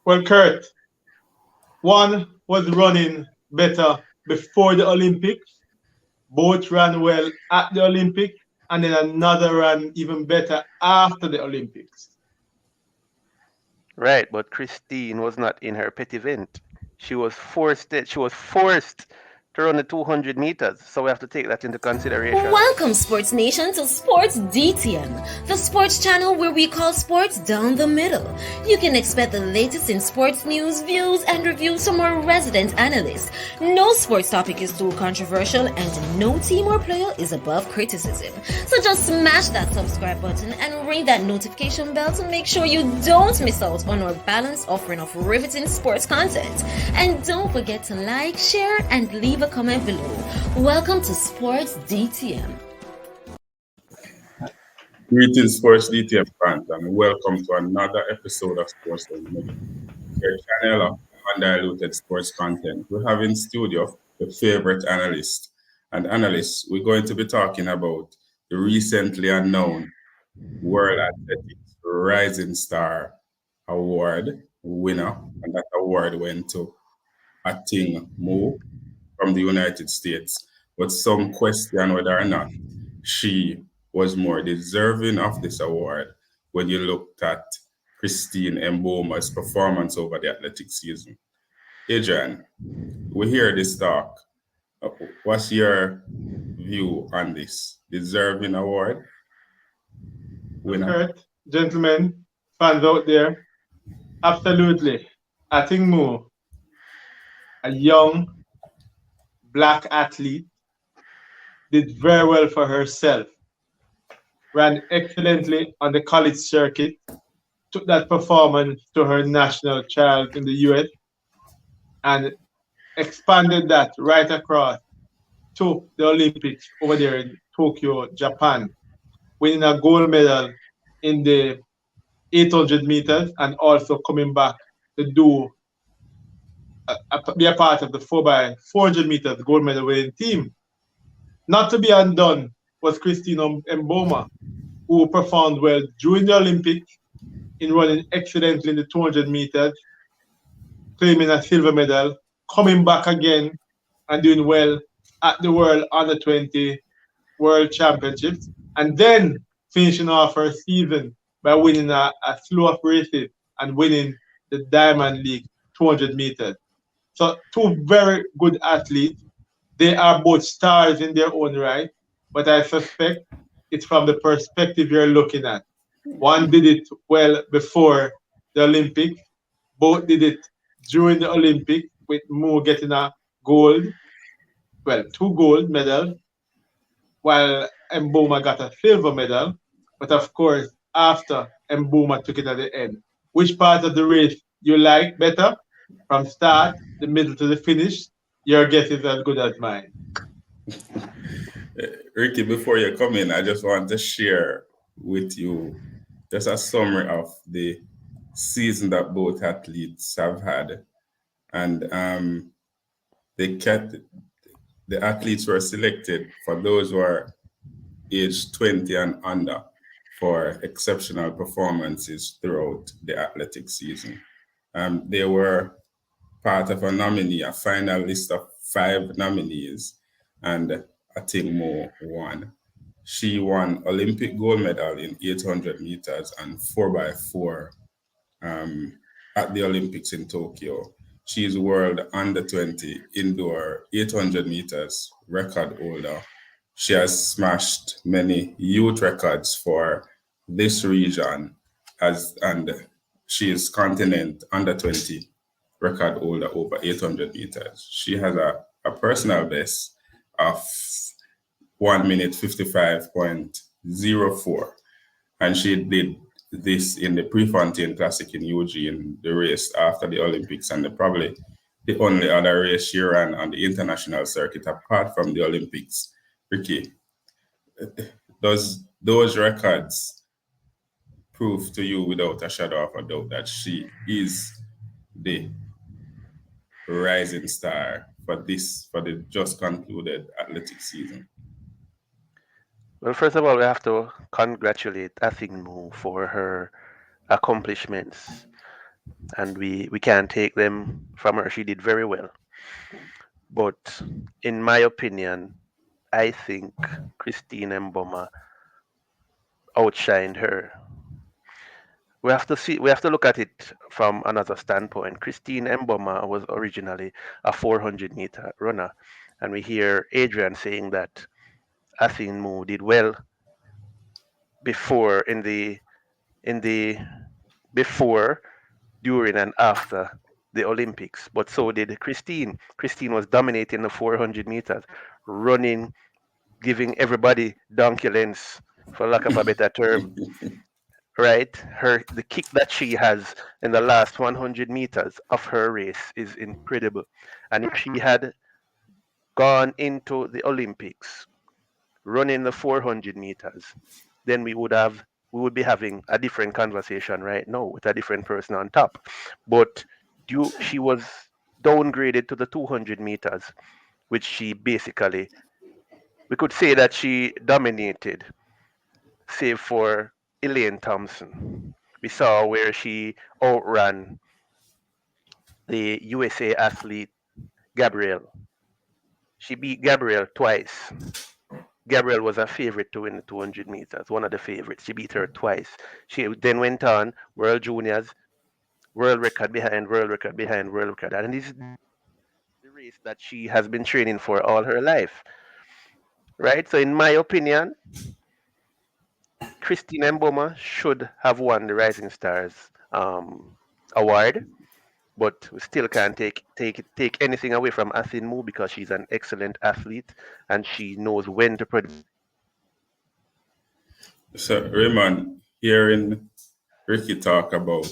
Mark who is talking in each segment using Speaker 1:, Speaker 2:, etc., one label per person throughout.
Speaker 1: Well, Kurt, one was running better before the Olympics. Both ran well at the Olympics, and then another ran even better after the Olympics.
Speaker 2: Right, but Christine was not in her pet event. She was forced to run the 200 meters. So we have to take that into consideration.
Speaker 3: Welcome, Sports Nation, to Sports DTM, the sports channel where we call sports down the middle. You can expect the latest in sports news, views, and reviews from our resident analysts. No sports topic is too controversial, and no team or player is above criticism. So just smash that subscribe button and ring that notification bell to make sure you don't miss out on our balanced offering of riveting sports content. And don't forget to like, share, and leave a comment below. Welcome to Sports DTM.
Speaker 4: Greetings, Sports DTM fans, and welcome to another episode of Sports Unlimited, your channel of undiluted sports content. We have in studio the favorite analyst. And analysts, we're going to be talking about the recently announced World Athletics Rising Star Award winner, and that award went to Ating Mu from the United States. But some question whether or not she was more deserving of this award when you looked at Christine Mboma's performance over the athletic season. Adrian, we hear this talk. What's your view on this deserving award winner?
Speaker 1: Kurt, gentlemen, fans out there, absolutely. I think Mo, a young black athlete, did very well for herself, ran excellently on the college circuit, took that performance to her national trials in the US, and expanded that right across to the Olympics over there in Tokyo, Japan, winning a gold medal in the 800 meters and also coming back to do be a part of the 4x400 meters gold medal winning team. Not to be undone was Christina Mboma, who performed well during the Olympics in running excellently in the 200 meters, claiming a silver medal, coming back again and doing well at the World Under 20 World Championships, and then finishing off her season by winning a slew of races and winning the Diamond League 200 meters. So, two very good athletes. They are both stars in their own right, but I suspect it's from the perspective you're looking at. One did it well before the Olympics, both did it during the Olympics, with Mo getting a gold, well, two gold medals, while Mboma got a silver medal. But of course, after Mboma took it at the end. Which part of the race you like better? From start, the middle to the finish? Your guess is as good as mine.
Speaker 4: Ricky, before you come in, I just want to share with you just a summary of the season that both athletes have had. And the athletes were selected for those who are aged 20 and under for exceptional performances throughout the athletic season. They were part of a final list of 5 nominees, and Atingmo won. She won Olympic gold medal in 800 meters and 4x4 at the Olympics in Tokyo. She is world under 20 indoor 800 meters record holder. She has smashed many youth records for this region and she is continent under 20 record holder over 800 meters. She has a personal best of 1 minute 55.04, and she did this in the Prefontaine Classic in Eugene, the race after the Olympics, and probably the only other race she ran on the international circuit apart from the Olympics. Ricky, does those records prove to you without a shadow of a doubt that she is the rising star for the just concluded athletic season?
Speaker 2: Well, first of all, we have to congratulate Athingmu for her accomplishments. and we can't take them from her. She did very well. But in my opinion, I think Christine Mboma outshined her. We have to look at it from another standpoint. Christine Mboma was originally a 400-meter runner, and we hear Adrian saying that Athene Mu did well before in the before, during, and after the Olympics, but so did Christine. Christine was dominating the 400 meters, running, giving everybody donkey lengths, for lack of a better term. Right, the kick that she has in the last 100 meters of her race is incredible, and if she had gone into the Olympics running the 400 meters, then we would be having a different conversation right now with a different person on top. But she was downgraded to the 200 meters, which she basically, we could say that she dominated, save for Elaine Thompson. We saw where she outran the USA athlete Gabrielle. She beat Gabrielle twice. Gabrielle was a favorite to win the 200 meters, one of the favorites. She beat her twice. She then went on World Juniors, world record behind world record behind world record. And this is the race that she has been training for all her life. Right? So, in my opinion, Christine Mboma should have won the Rising Stars award, but we still can't take anything away from Athene Mu because she's an excellent athlete and she knows when to produce.
Speaker 4: So, Raymond, hearing Ricky talk about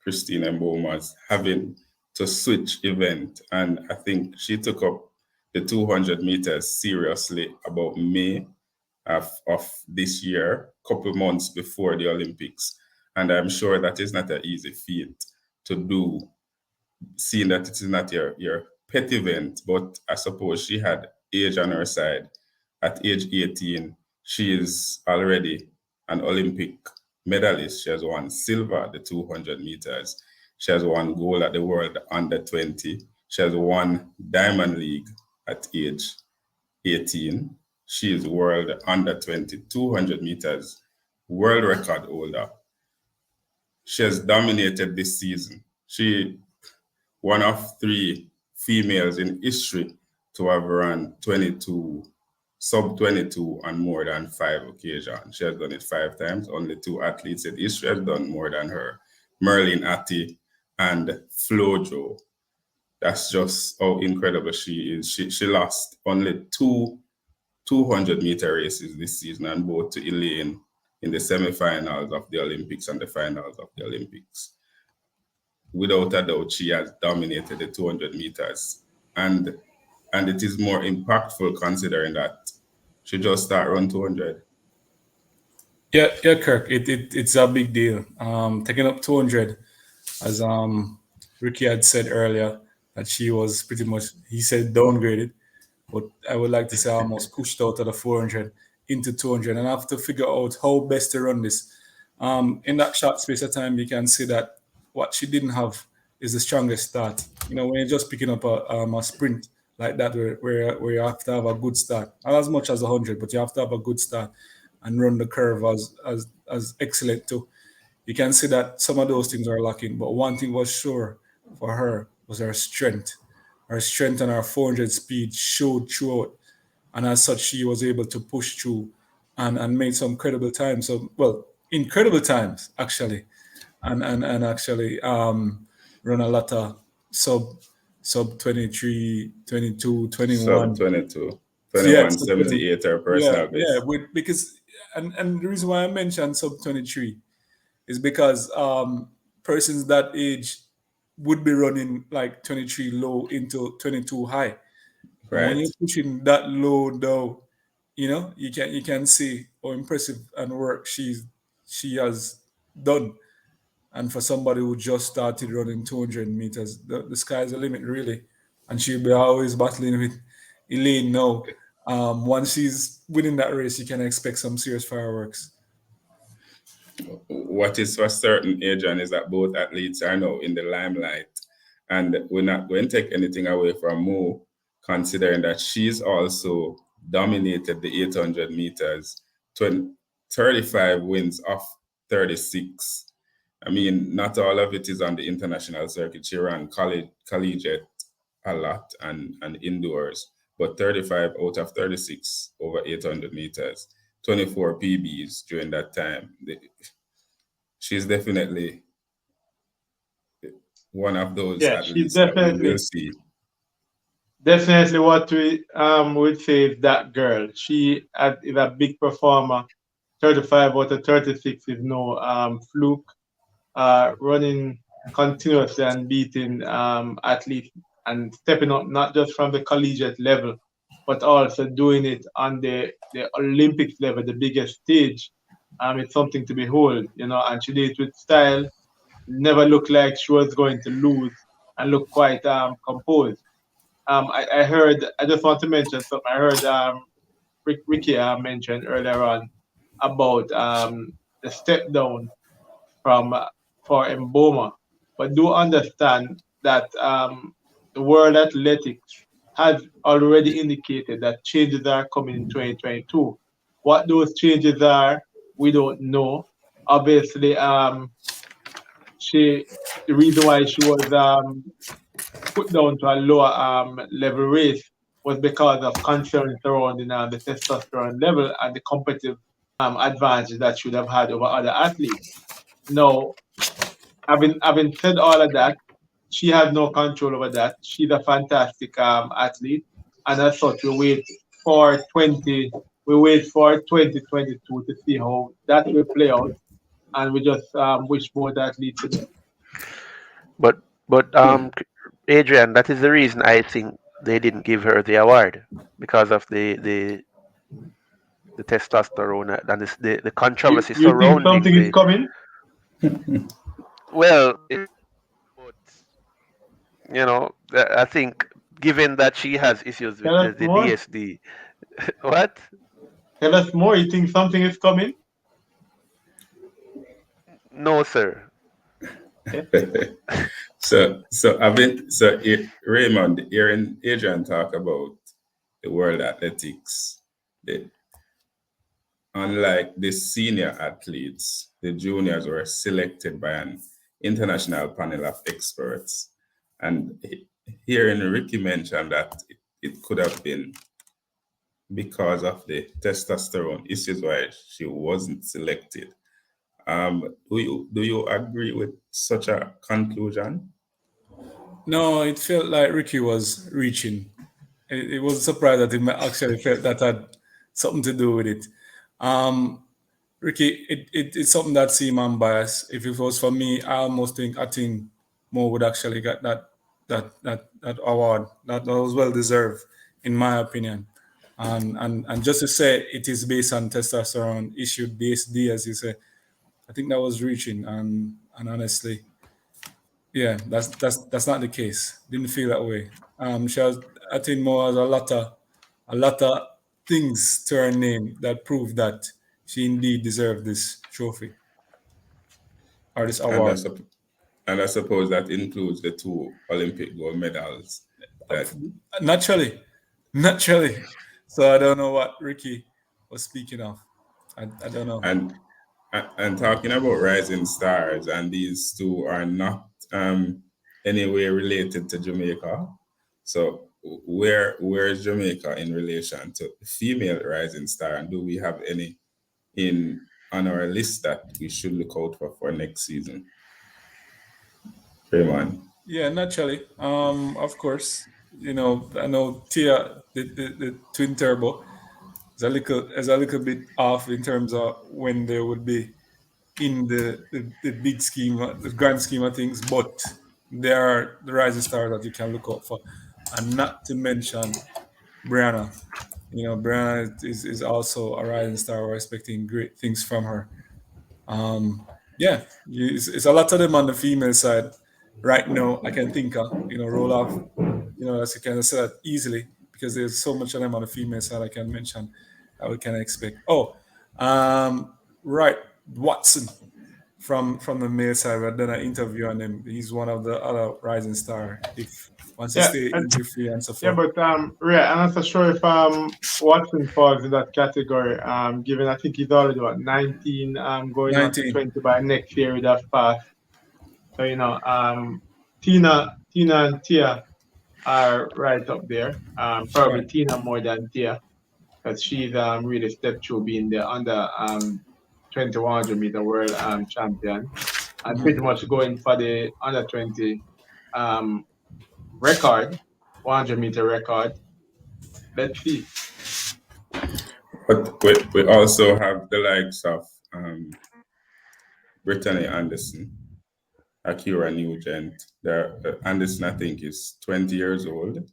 Speaker 4: Christine Mboma's having to switch event, and I think she took up the 200 meters seriously about May of this year, couple months before the Olympics. And I'm sure that is not an easy feat to do, seeing that it is not your pet event, but I suppose she had age on her side. At age 18, she is already an Olympic medalist. She has won silver at the 200 meters. She has won gold at the World Under 20. She has won Diamond League at age 18. She is World Under 20, 200 meters, world record holder. She has dominated this season. She one of 3 females in history to have run 22, sub 22 on more than 5 occasions. She has done it 5 times. Only 2 athletes in history have done more than her. Merlin Atty and Flojo. That's just how incredible she is. She lost only 2 200-meter races this season, and both to Elaine in the semifinals of the Olympics and the finals of the Olympics. Without a doubt, she has dominated the 200 meters. And it is more impactful considering that she just started run 200.
Speaker 5: Yeah, Kirk. It's a big deal. Taking up 200, as Ricky had said earlier, that she was pretty much, he said, downgraded, but I would like to say almost pushed out of the 400 into 200, and I have to figure out how best to run this. In that short space of time, you can see that what she didn't have is the strongest start. You know, when you're just picking up a sprint like that, where you have to have a good start, not as much as 100, but you have to have a good start and run the curve as excellent too. You can see that some of those things are lacking, but one thing was sure for her was her strength. Her strength and her 400 speed showed throughout, and as such, she was able to push through and made some credible times. So, well, incredible times actually, and actually run a lot of sub 23, 22, 21.
Speaker 4: Sub 22. 21.78 her personal best.
Speaker 5: Yeah, because and the reason why I mentioned sub 23 is because persons that age would be running like 23 low into 22 high.
Speaker 4: Right.
Speaker 5: When you're pushing that low down, you know, you can see how impressive and work she has done. And for somebody who just started running 200 meters, the sky's the limit really. And she'll be always battling with Elaine now. Once she's winning that race, you can expect some serious fireworks.
Speaker 4: what is for certain, Adrian, is that both athletes are now in the limelight. And we're not going to take anything away from Mo, considering that she's also dominated the 800 meters, 35 wins off 36. I mean, not all of it is on the international circuit. She ran collegiate a lot and indoors, but 35 out of 36 over 800 meters, 24 PBs during that time. She's definitely one of those
Speaker 1: Yeah, she's
Speaker 4: athletes that we will see.
Speaker 1: definitely what we would say is that girl. She is a big performer. 35 out of 36 is no fluke. Running continuously and beating athletes and stepping up not just from the collegiate level, but also doing it on the Olympics level, the biggest stage. It's something to behold, and she did it with style, never looked like she was going to lose, and looked quite composed. I just want to mention something. I heard Ricky mentioned earlier on about the step down from for Mboma, but do understand that the World Athletics has already indicated that changes are coming in 2022. What those changes are, we don't know. Obviously, the reason why she was put down to a lower level race was because of concerns surrounding the testosterone level and the competitive advantage that she would have had over other athletes. Now, having said all of that, she has no control over that. She's a fantastic athlete, and as such, we wait for 2022 to see how that will play out, and we just wish both athletes the best.
Speaker 2: But Adrian, that is the reason I think they didn't give her the award because of the testosterone and the controversy
Speaker 1: You think
Speaker 2: surrounding
Speaker 1: something is
Speaker 2: the.
Speaker 1: coming?
Speaker 2: Well, I think given that she has issues with
Speaker 1: Tell us
Speaker 2: the
Speaker 1: more.
Speaker 2: DSD, what?
Speaker 1: Tell us more. You think something is coming?
Speaker 2: No, sir.
Speaker 4: Raymond, hearing Adrian talk about the World Athletics, unlike the senior athletes, the juniors were selected by an international panel of experts. And hearing Ricky mention that it could have been because of the testosterone issues why she wasn't selected. Do you agree with such a conclusion?
Speaker 5: No, it felt like Ricky was reaching. It was a surprise that he actually felt that had something to do with it. Ricky, it's something that seemed unbiased. If it was for me, I think Mo would actually get that award. That was well deserved, in my opinion. And just to say it is based on testosterone issue DSD, as you say, I think that was reaching. And honestly, yeah, that's not the case. Didn't feel that way. I think Mo has a lot of things to her name that prove that she indeed deserved this trophy or this
Speaker 4: And
Speaker 5: award.
Speaker 4: I suppose that includes the 2 Olympic gold medals.
Speaker 5: Naturally. So I don't know what Ricky was speaking of. I don't know.
Speaker 4: And talking about rising stars, and these 2 are not anyway related to Jamaica. So where is Jamaica in relation to female rising star, and do we have any on our list that we should look out for next season? Raymond.
Speaker 5: Yeah, naturally. Of course. I know Tia, the twin turbo, is a little bit off in terms of when they would be in the big scheme, the grand scheme of things, but they are the rising stars that you can look out for. And not to mention Briana. Briana is also a rising star. We're expecting great things from her. Yeah, it's a lot of them on the female side right now. I can think of, roll off, as you can say that easily because there's so much of them on the female side I can mention that we can expect. Oh, right, Watson. from the male side, we've done an interview on him. He's one of the other rising star. If once he stay injury free and so forth.
Speaker 1: but I'm not so sure if Watson falls in that category. Given I think he's already 19, going on to
Speaker 5: 19.
Speaker 1: 20 by next year with that pass. So Tina and Tia are right up there. Probably
Speaker 5: Right.
Speaker 1: Tina more than Tia, because she's really stepped through being the under 2100 meter world champion, and pretty much going for the under 20 record, 100 meter record. Let's see.
Speaker 4: But we also have the likes of Brittany Anderson, Akira Nugent. Anderson, I think, is 20 years old.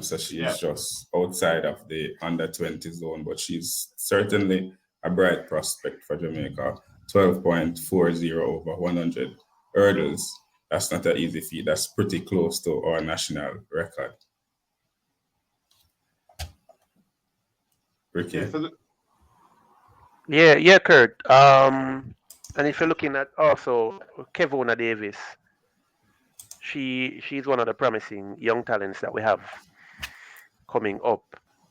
Speaker 4: So she's just outside of the under 20 zone, but she's certainly a bright prospect for Jamaica. 12.40 over 100 hurdles. That's not an easy feat. That's pretty close to our national record. Ricky?
Speaker 2: Yeah, Kurt. And if you're looking at also Kevona Davis, she's one of the promising young talents that we have coming up.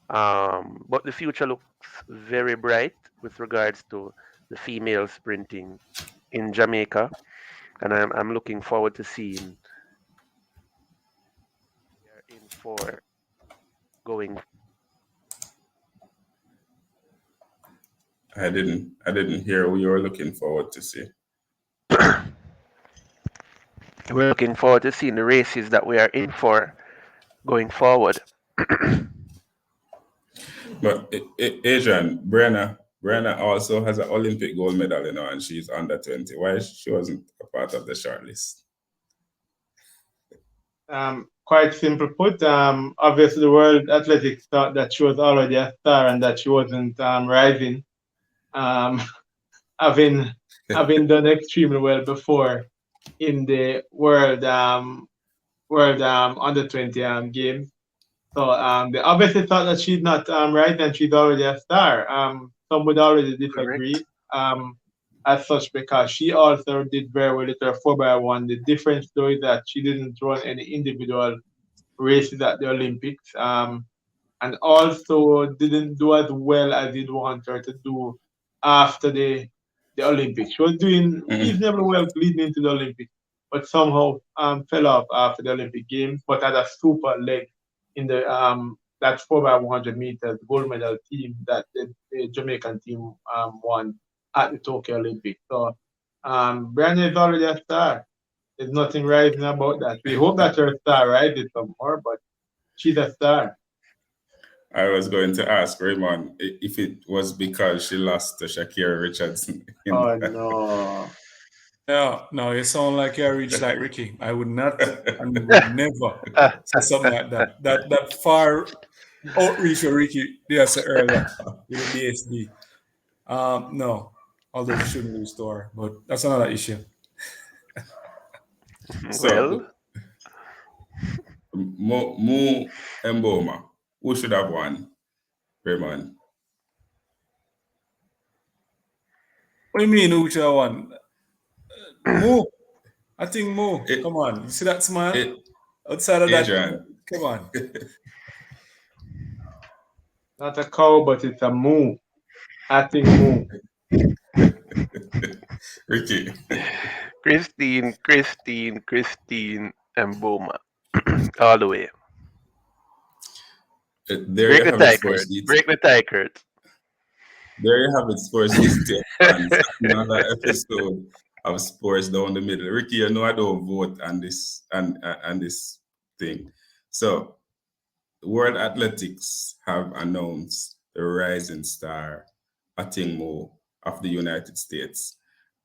Speaker 2: But the future looks very bright with regards to the female sprinting in Jamaica, and I'm looking forward to seeing they're in for going.
Speaker 4: I didn't hear what you were looking forward to see.
Speaker 2: We're looking forward to seeing the races that we are in for going forward.
Speaker 4: But Adrian, Briana also has an Olympic gold medal, and she's under 20. Why she wasn't a part of the shortlist?
Speaker 1: Quite simple put. Obviously, the World Athletics thought that she was already a star and that she wasn't rising. Having done extremely well before in the World under 20 games. So they obviously thought that she's not right and she's already a star. Some would already disagree as such, because she also did very well at her 4x1. The difference though is that she didn't run any individual races at the Olympics, and also didn't do as well as you'd want her to do after the Olympics. She was doing reasonably well leading into the Olympics, but somehow fell off after the Olympic Games, but had a super leg in the that 4x100 meters gold medal team that the Jamaican team won at the Tokyo Olympics. So Briana is already a star. There's nothing rising about that. We hope that her star rises some more, but she's a star.
Speaker 4: I was going to ask Raymond if it was because she lost to Shakira Richardson.
Speaker 1: No.
Speaker 5: No, you sound like you're rich like Ricky. I would not and would never say something like that. That far outreach for Ricky did say earlier with the BSD. No, although she shouldn't lose to her, but that's another issue.
Speaker 4: So, Mo Mboma, who should have won? Raymond.
Speaker 5: What do you mean who should have won? Mo. I think Mo. Come on. You see that smile? Outside of
Speaker 4: Adrian.
Speaker 5: that. Come on.
Speaker 1: Not a cow, but it's a moo. I think moo.
Speaker 4: Ricky.
Speaker 2: Christine, and Boma. All the way.
Speaker 4: Break
Speaker 2: the tie, Kurt.
Speaker 4: There you have it, Sports DTM. Another episode of Sports Down the Middle. Ricky, you know I don't vote on this and this thing. So, World Athletics have announced the rising star Atingmo of the United States,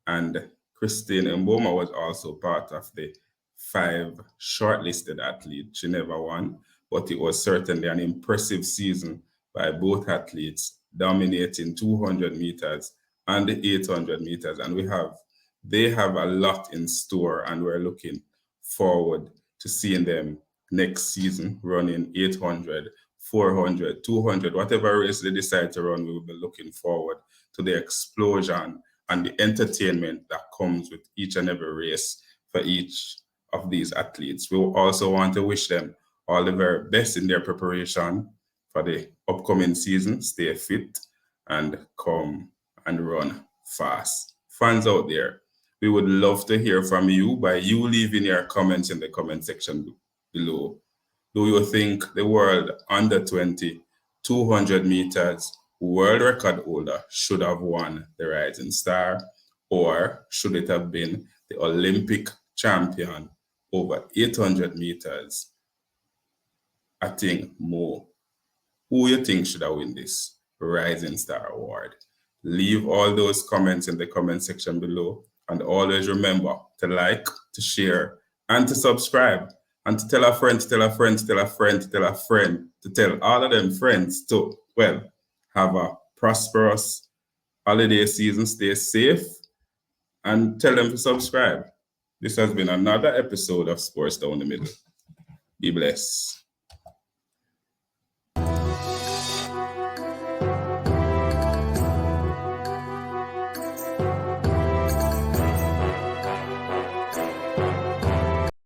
Speaker 4: and Christine Mboma was also part of the 5 shortlisted athletes. She never won, but it was certainly an impressive season by both athletes, dominating 200 meters and the 800 meters. And they have a lot in store, and we're looking forward to seeing them next season running 800, 400, 200, whatever race they decide to run. We will be looking forward to the explosion and the entertainment that comes with each and every race for each of these athletes. We also want to wish them all the very best in their preparation for the upcoming season. Stay fit and come and run fast. Fans out there, we would love to hear from you by you leaving your comments in the comment section below. Do you think the world under 20 200 meters world record holder should have won the Rising Star, or should it have been the Olympic champion over 800 meters? I think more. Who you think should have won this Rising Star award? Leave all those comments in the comment section below, and always remember to like, to share, and to subscribe, and to tell a friend, to tell a friend, to tell a friend, to tell a friend, to tell all of them friends to, well, have a prosperous holiday season, stay safe, and tell them to subscribe. This has been another episode of Sports Down the Middle. Be blessed.